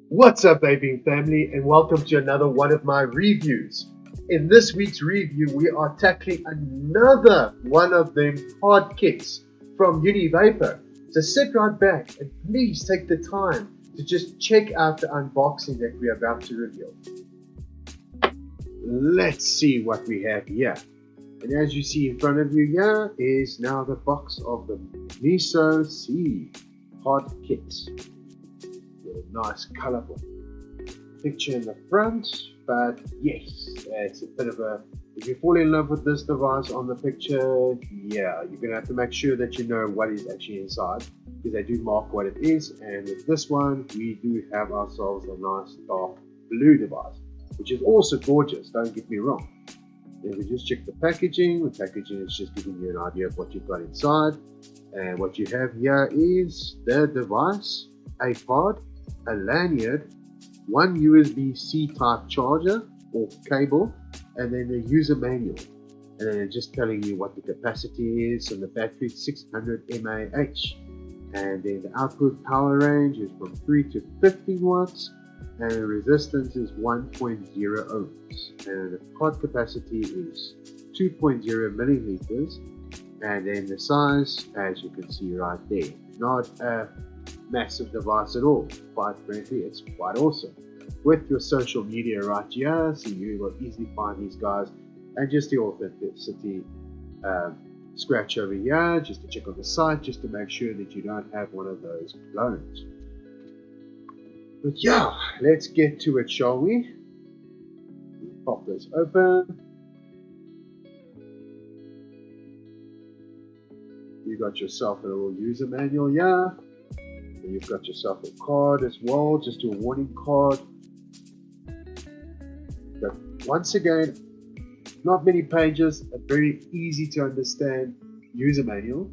What's up, vaping family, and welcome to another one of my reviews. In this week's review, we are tackling another one of them pod kits from Vapor. So sit right back and please take the time to just check out the unboxing that we're about to reveal. Let's see what we have here. And as you see in front of you here is now the box of the Miso C pod kit. With a nice colorful picture in the front, but yes, it's a bit of a, if you fall in love with this device on the picture, yeah, you're gonna have to make sure that you know what is actually inside, because they do mark what it is. And with this one, we do have ourselves a nice dark blue device, which is also gorgeous, don't get me wrong. Then we just check the packaging. The packaging is just giving you an idea of what you've got inside. And what you have here is the device, a pod, a lanyard, one USB-C type charger or cable, and then a user manual. And then just telling you what the capacity is, and the battery is 600 mAh. And then the output power range is from 3 to 15 watts. And the resistance is 1.0 ohms, and the pod capacity is 2.0 milliliters, and then the size, as you can see right there, not a massive device at all. Quite frankly, it's quite awesome. With your social media right here, so you will easily find these guys, and just the authenticity scratch over here, just to check on the site, just to make sure that you don't have one of those clones. But yeah, let's get to it, shall we? Pop this open. You got yourself a little user manual here. And you've got yourself a card as well, just a warning card. But once again, not many pages, a very easy to understand user manual.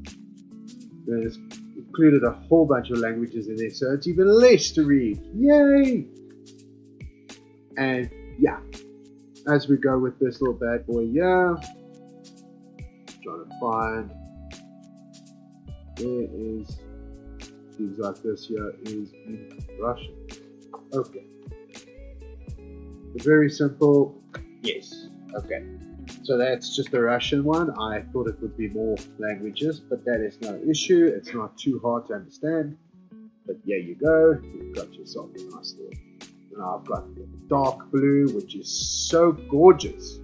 There's included a whole bunch of languages in there, so it's even less to read. Yay! And yeah, as we go with this little bad boy here, trying to find, there is things like this here is in Russian. Okay, very simple. Yes. Okay. So that's just the Russian one. I thought it would be more languages, but that is no issue. It's not too hard to understand. But there you go. You've got yourself a nice little. Now I've got the dark blue, which is so gorgeous.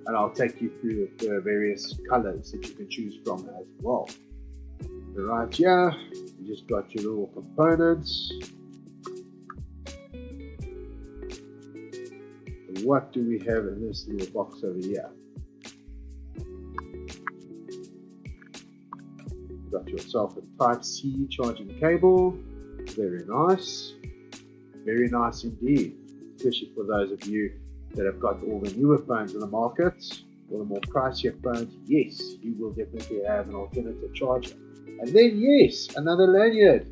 And I'll take you through the various colors that you can choose from as well. So right here, you just got your little components. And what do we have in this little box over here? Got yourself a Type-C charging cable. Very nice indeed, especially for those of you that have got all the newer phones in the market, or the more pricier phones. Yes, you will definitely have an alternative charger. And then yes, another lanyard.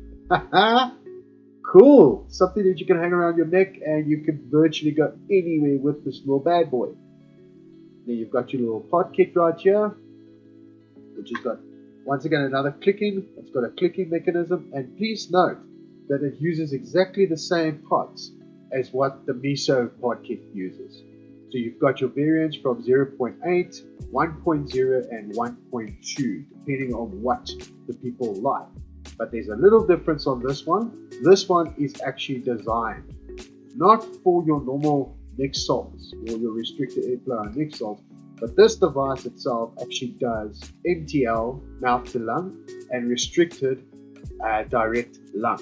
Cool, something that you can hang around your neck, and you can virtually go anywhere with this little bad boy. Then you've got your little pod kit right here, which has got, once again, another clicking. It's got a clicking mechanism, and please note that it uses exactly the same pods as what the Miso pod kit uses. So you've got your variants from 0.8, 1.0, and 1.2, depending on what the people like. But there's a little difference on this one. This one is actually designed not for your normal neck salts or your restricted airflow and neck salts, but this device itself actually does MTL, mouth to lung, and restricted direct lung,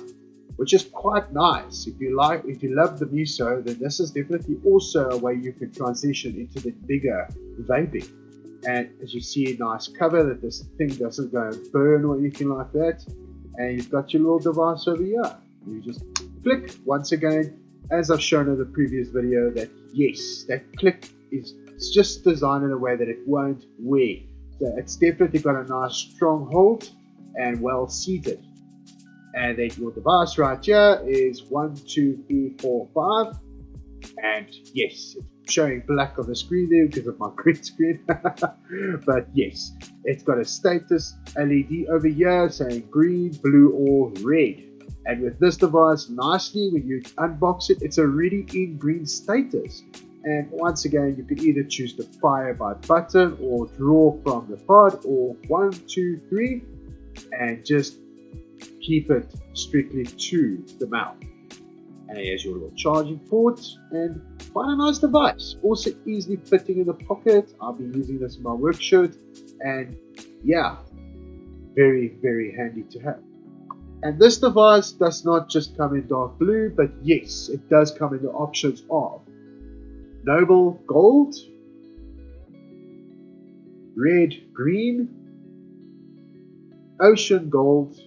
which is quite nice. If you love the Miso, then this is definitely also a way you can transition into the bigger vaping. And as you see, a nice cover that this thing doesn't go and burn or anything like that. And you've got your little device over here. You just click once again, as I've shown in the previous video, that yes, that click is just designed in a way that it won't wear. So it's definitely got a nice strong hold and well seated. And then your device right here is 1, 2, 3, 4, 5. And yes, it's showing black on the screen there because of my green screen. But yes, it's got a status LED over here saying green, blue, or red. And with this device, nicely, when you unbox it, it's already in green status. And once again, you can either choose to fire by button or draw from the pod, or 1, 2, 3, and just keep it strictly to the mouth. And here's your little charging port, and quite a nice device. Also easily fitting in the pocket. I'll be using this in my work shirt, and yeah, very, very handy to have. And this device does not just come in dark blue, but yes, it does come in the options of Noble Gold, Red Green, Ocean Gold,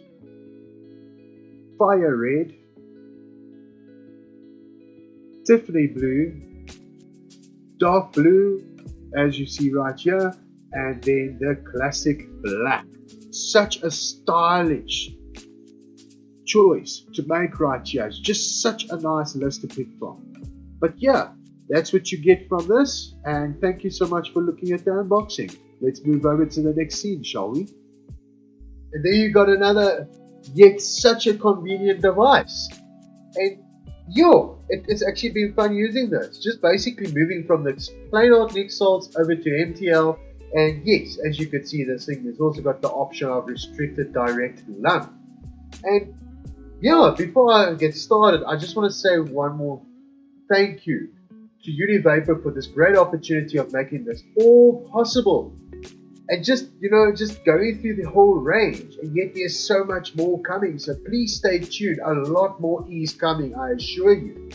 Fire Red, Tiffany Blue, Dark Blue, as you see right here, and then the classic black. Such a stylish choice to make right here. It's just such a nice list to pick from. But yeah, that's what you get from this, and thank you so much for looking at the unboxing. Let's move over to the next scene, shall we? And there you got another, yet such a convenient device. And yo, it's actually been fun using this. Just basically moving from the plain old Nick salts over to MTL. And yes, as you can see, this thing has also got the option of restricted direct lung. And yeah, before I get started, I just want to say one more thank you to Univapor for this great opportunity of making this all possible. And just, just going through the whole range, and yet there's so much more coming. So please stay tuned. A lot more is coming, I assure you.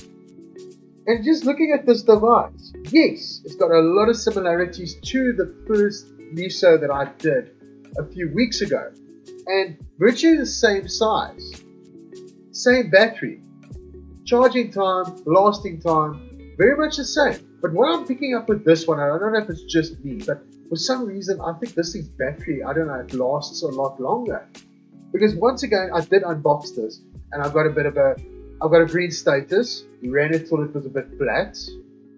And just looking at this device, yes, it's got a lot of similarities to the first Miso that I did a few weeks ago. And virtually the same size, same battery, charging time, lasting time, very much the same. But what I'm picking up with this one, I don't know if it's just me, but for some reason I think this thing's battery, I don't know, it lasts a lot longer. Because once again, I did unbox this, and I've got a green status. We ran it till it was a bit flat,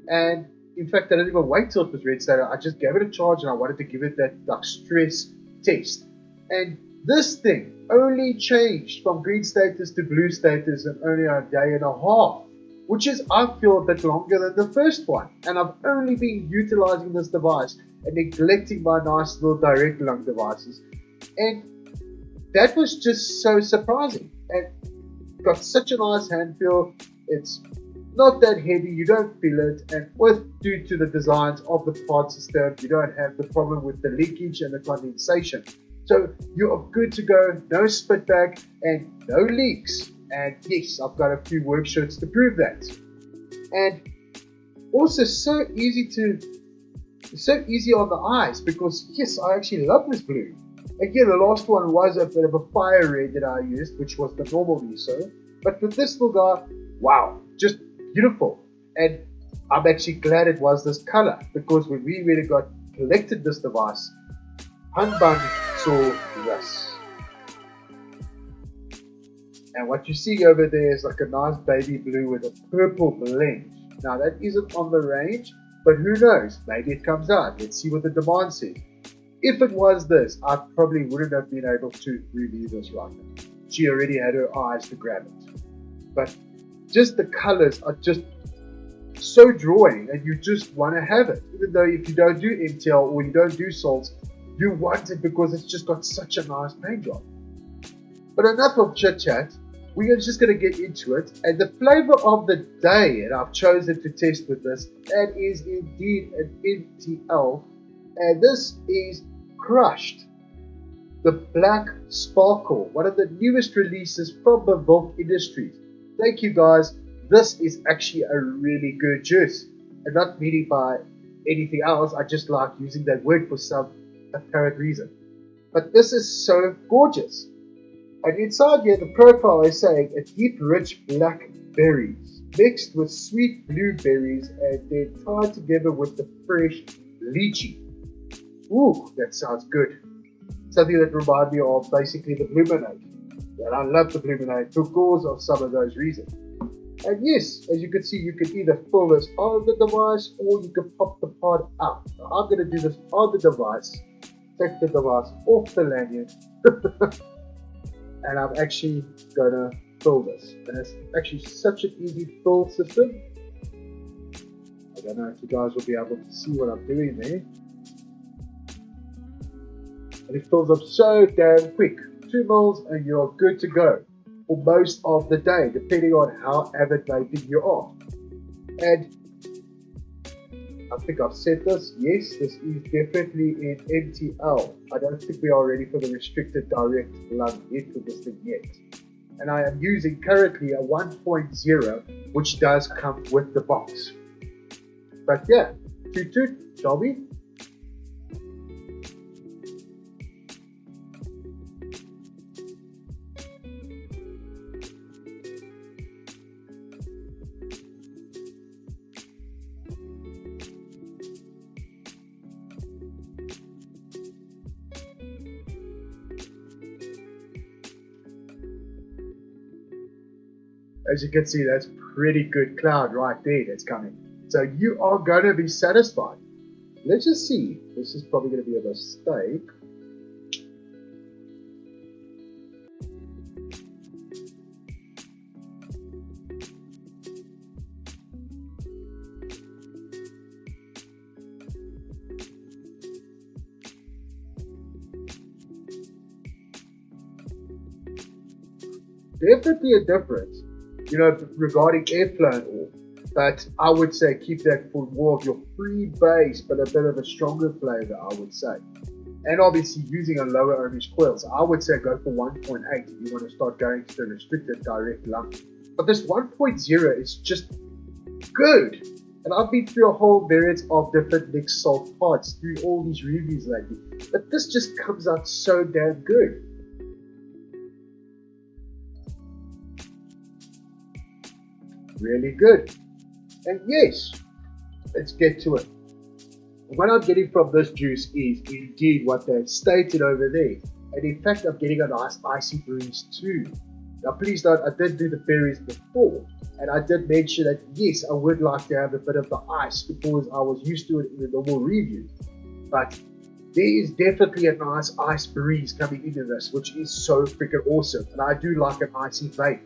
and in fact I didn't even wait till it was red status. I just gave it a charge, and I wanted to give it that like stress test. And this thing only changed from green status to blue status in only a day and a half, which is, I feel, a bit longer than the first one. And I've only been utilizing this device and neglecting my nice little direct lung devices, and that was just so surprising. And got such a nice hand feel. It's not that heavy, you don't feel it, and due to the designs of the pod system, you don't have the problem with the leakage and the condensation. So you are good to go, no spit back and no leaks. And yes, I've got a few work shirts to prove that. And also so easy on the eyes, because yes, I actually love this blue. Again, the last one was a bit of a fire red that I used, which was the normal Miso. But with this little guy, wow, just beautiful. And I'm actually glad it was this color, because when we really collected this device, Hanban saw this. And what you see over there is like a nice baby blue with a purple blend. Now that isn't on the range, but who knows, maybe it comes out. Let's see what the demand says. If it was this, I probably wouldn't have been able to review this right now. She already had her eyes to grab it. But just the colors are just so drawing, and you just want to have it. Even though if you don't do MTL or you don't do salts, you want it because it's just got such a nice paint job. But enough of chit chat. We are just going to get into it. And the flavor of the day that I've chosen to test with this, that is indeed an MTL. And this is Krush'd, the Black Sparkle, one of the newest releases from Bewolk Industries. Thank you guys. This is actually a really good juice. And not meaning by anything else, I just like using that word for some apparent reason. But this is so gorgeous. And inside here, the profile is saying a deep, rich blackberries mixed with sweet blueberries and then tied together with the fresh lychee. Ooh, that sounds good. Something that reminds me of basically the Blueberries. And I love the Blueberries because of some of those reasons. And yes, as you can see, you can either fill this on the device or you can pop the pod out. Now, I'm going to do this on the device, take the device off the lanyard, and I'm actually going to fill this. And it's actually such an easy fill system. I don't know if you guys will be able to see what I'm doing there. And it fills up so damn quick. 2 mils and you're good to go for most of the day, depending on how avid vaping you are. And I think I've said this. Yes, this is definitely in MTL. I don't think we are ready for the restricted direct lung yet for this thing yet. And I am using currently a 1.0, which does come with the box. But yeah, toot toot, shall we? As you can see, that's pretty good cloud right there that's coming. So you are going to be satisfied. Let's just see. This is probably going to be a mistake. Definitely a difference, you know, regarding airflow and all. But I would say keep that for more of your free base, but a bit of a stronger flavor, I would say. And obviously using a lower ohmish coil. So I would say go for 1.8 if you want to start going to the restricted direct lung. But this 1.0 is just good. And I've been through a whole myriad of different mixed salt pods through all these reviews lately. But this just comes out so damn good. Really good. And yes, let's get to it. What I'm getting from this juice is indeed what they've stated over there. And in fact, I'm getting a nice icy breeze too. Now please note, I did do the berries before. And I did mention that yes, I would like to have a bit of the ice because I was used to it in the normal review. But there is definitely a nice ice breeze coming into this, which is so freaking awesome. And I do like an icy vape,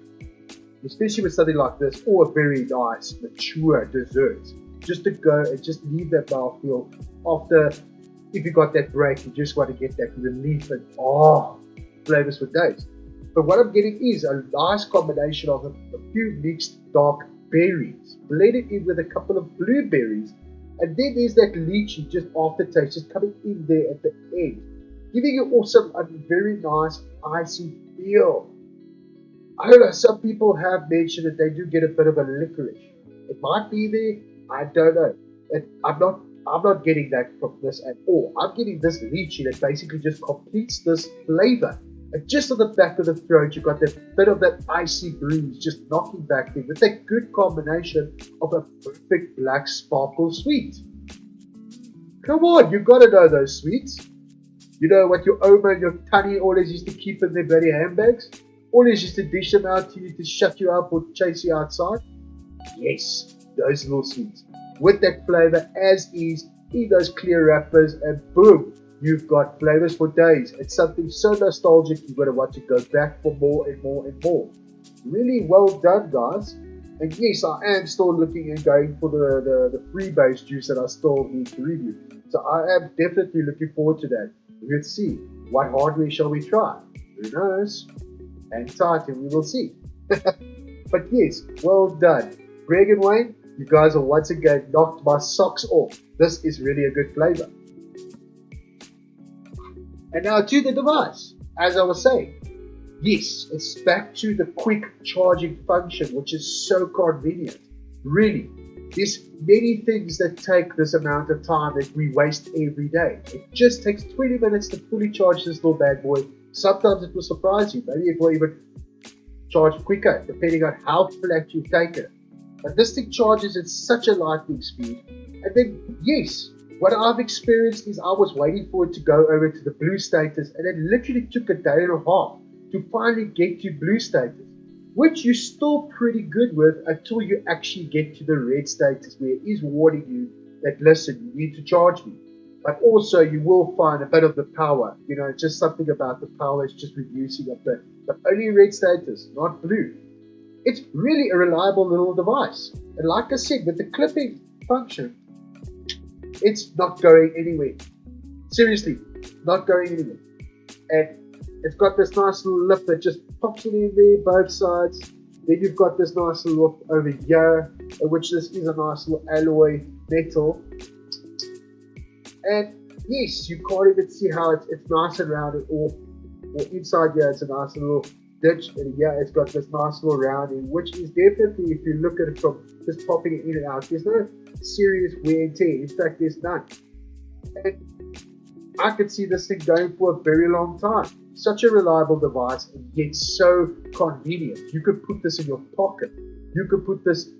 especially with something like this, or a very nice, mature dessert. Just to go and just leave that mouthfeel after, if you got that break, you just want to get that relief and flavors for days. But what I'm getting is a nice combination of a few mixed dark berries, blended in with a couple of blueberries, and then there's that lychee just aftertaste, just coming in there at the end, giving you also a very nice icy feel. I don't know, some people have mentioned that they do get a bit of a licorice. It might be there, I don't know. I'm not getting that from this at all. I'm getting this lychee that basically just completes this flavor. And just on the back of the throat, you've got that bit of that icy breeze just knocking back there with that good combination of a perfect black sparkle sweet. Come on, you gotta know those sweets. You know what your Oma and your Tunny always used to keep in their bloody handbags? Always used to dish them out to you to shut you up or chase you outside? Yes, those little sweets. With that flavor as is, in those clear wrappers, and boom, you've got flavors for days. It's something so nostalgic, you're going to want to go back for more and more and more. Really well done, guys. And yes, I am still looking and going for the freebase juice that I still need to review. So I am definitely looking forward to that. Let's see, what hardware shall we try? Who knows? Hang tight and we will see. But yes, well done. Greg and Wayne, you guys have once again knocked my socks off. This is really a good flavor. And now to the device. As I was saying, yes, it's back to the quick charging function, which is so convenient. Really, there's many things that take this amount of time that we waste every day. It just takes 20 minutes to fully charge this little bad boy. Sometimes it will surprise you. Maybe it will even charge quicker, depending on how flat you take it. But this thing charges at such a lightning speed. And then, yes, what I've experienced is I was waiting for it to go over to the blue status, and it literally took a day and a half to finally get to blue status. which you're still pretty good with until you actually get to the red status where it is warning you that, listen, you need to charge me. But also you will find a bit of the power, just something about the power is just reducing up the only red status, not blue. It's really a reliable little device. And like I said, with the clipping function, it's not going anywhere. Seriously, not going anywhere. And it's got this nice little lip that just pops it in there, both sides. Then you've got this nice little lip over here, which this is a nice little alloy metal. And yes, you can't even see how it's nice and rounded, or inside here it's a nice little ditch, and here it's got this nice little rounding, which is definitely, if you look at it from just popping it in and out, there's no serious wear and tear. In fact, there's none. And I could see this thing going for a very long time. Such a reliable device, and yet so convenient. You could put this in your pocket. You could put this,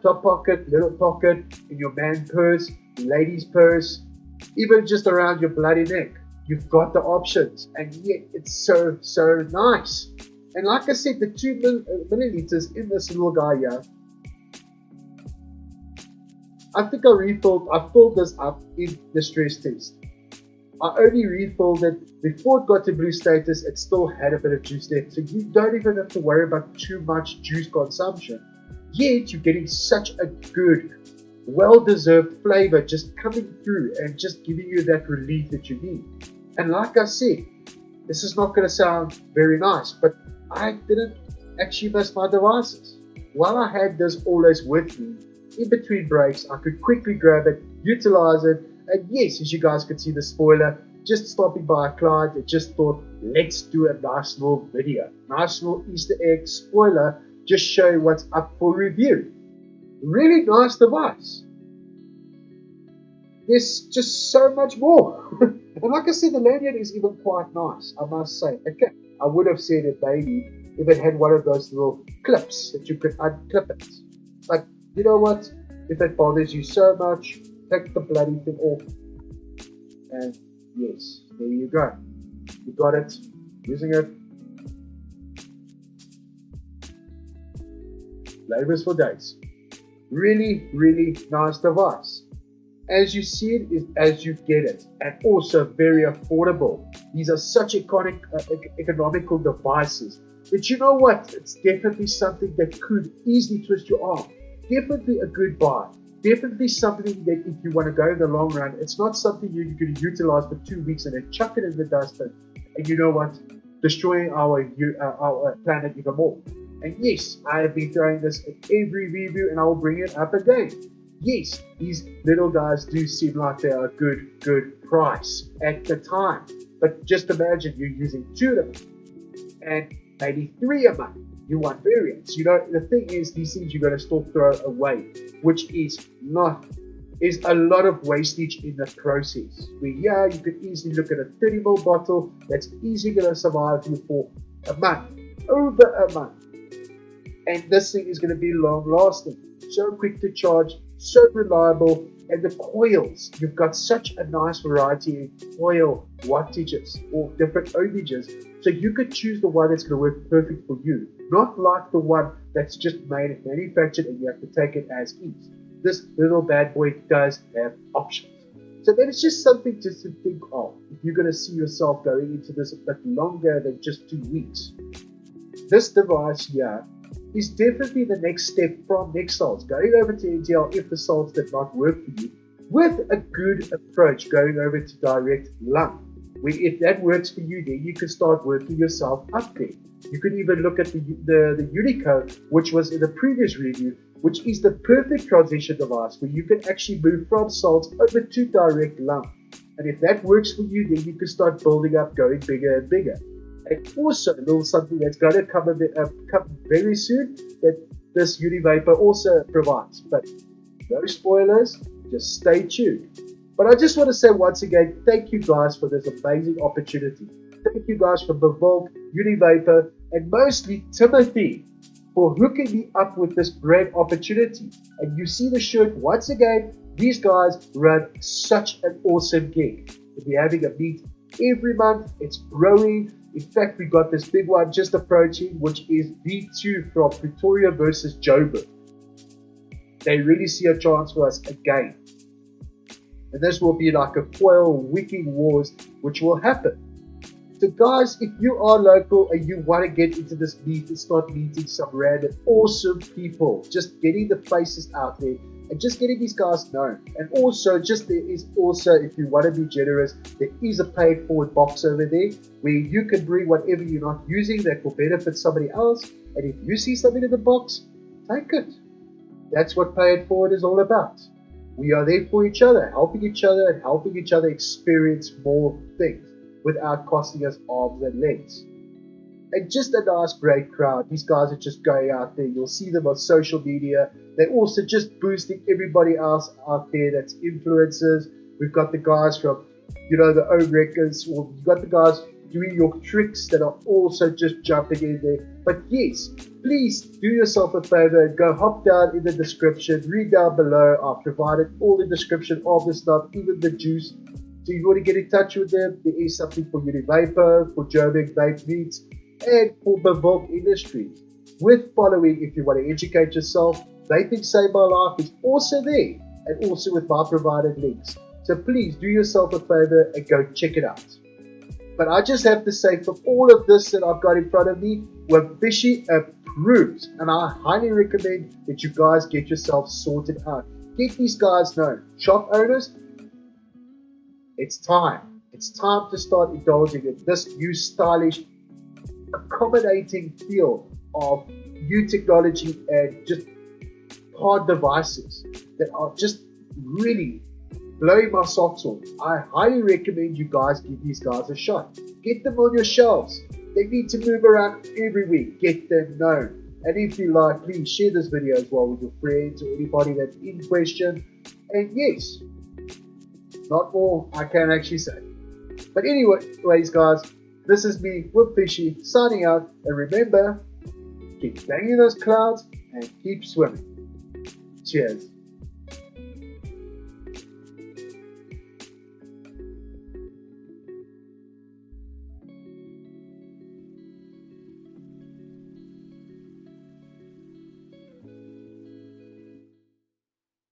top pocket, little pocket, in your man purse, lady's purse, even just around your bloody neck. You've got the options, and yet it's so nice. And like I said, the 2 milliliters in this little guy here, I think I filled this up in the stress test. I only refilled it before it got to blue status. It still had a bit of juice left, so you don't even have to worry about too much juice consumption. Yet you're getting such a good, well-deserved flavor just coming through and just giving you that relief that you need. And like I said, this is not going to sound very nice, but I didn't actually miss my devices. While I had this always with me, in between breaks, I could quickly grab it, utilize it, and yes, as you guys could see the spoiler, just stopping by a client, I just thought, let's do a nice little video. Nice little Easter egg spoiler, just show you what's up for review. Really nice device. There's just so much more. And like I said, the lanyard is even quite nice, I must say. Okay, I would have said it maybe if it had one of those little clips that you could unclip it. But you know what? If it bothers you so much, take the bloody thing off. And yes, there you go. You got it. Using it. Flavors for days. Really, really nice device. As you see it is as you get it, and also very affordable. These are such economical devices. But you know what? It's definitely something that could easily twist your arm. Definitely a good buy. Definitely something that if you want to go in the long run, it's not something you're going to utilize for 2 weeks and then chuck it in the dustbin. And you know what? Destroying our planet even more. And yes, I have been throwing this in every review, and I will bring it up again. Yes, these little guys do seem like they are a good price at the time. But just imagine you're using 2 of them and maybe 3 a month. You want variants. The thing is, these things you're going to still throw away, which is a lot of wastage in the process. Where you could easily look at a 30ml bottle that's easily going to survive you for a month, over a month. And this thing is going to be long lasting, so quick to charge, so reliable. And the coils, you've got such a nice variety in coil wattages or different ohmages, so you could choose the one that's going to work perfect for you, not like the one that's just made and manufactured and you have to take it as is. This little bad boy does have options. So that is just something just to think of if you're going to see yourself going into this a bit longer than just 2 weeks. This device here is definitely the next step from next salts, going over to NTL if the salts did not work for you, with a good approach going over to direct lung. Where if that works for you, then you can start working yourself up there. You could even look at the Unico, which was in the previous review, which is the perfect transition device where you can actually move from salts over to direct lung. And if that works for you, then you can start building up, going bigger and bigger. And also a little something that's going to come very soon that this Univapor also provides. But no spoilers, just stay tuned. But I just want to say once again, thank you guys for this amazing opportunity. Thank you guys for Bewolk, Univapor, and mostly Timothy for hooking me up with this great opportunity. And you see the shirt once again, these guys run such an awesome gig. We're having a meet every month. It's growing. In fact, we got this big one just approaching, which is V2 from Pretoria versus Joburg. They really see a chance for us again. And this will be like a foil wicking wars, which will happen. So guys, if you are local and you want to get into this meet and start meeting some random awesome people, just getting the faces out there and just getting these guys known. And also, there is also, if you want to be generous, there is a paid forward box over there where you can bring whatever you're not using that will benefit somebody else. And if you see something in the box, take it. That's what pay it forward is all about. We are there for each other, helping each other and helping each other experience more things without costing us arms and legs. And just a nice, great crowd. These guys are just going out there. You'll see them on social media. They're also just boosting everybody else out there that's influencers. We've got the guys from, the own records. We've got the guys doing your tricks that are also just jumping in there. But yes, please do yourself a favor and go hop down in the description. Read down below. I've provided all the description of the stuff, even the juice. So if you want to get in touch with them, there is something for Univapo, for Joburg Vape Meats, and for Bewolk Industries. With following, if you want to educate yourself, Vaping Saved My Life is also there, and also with my provided links. So please do yourself a favor and go check it out. But I just have to say, from all of this that I've got in front of me, we're fishy approved, and I highly recommend that you guys get yourself sorted out. Get these guys known. Shop owners, it's time. It's time to start indulging in this new stylish, accommodating feel of new technology and just hard devices that are just really blowing my socks off. I highly recommend you guys give these guys a shot. Get them on your shelves. They need to move around every week. Get them known. And if you like, please share this video as well with your friends or anybody that's in question. And yes, not more I can actually say. But anyways, guys, this is me, Whip Fishy, signing out. And remember, keep banging those clouds and keep swimming. Cheers.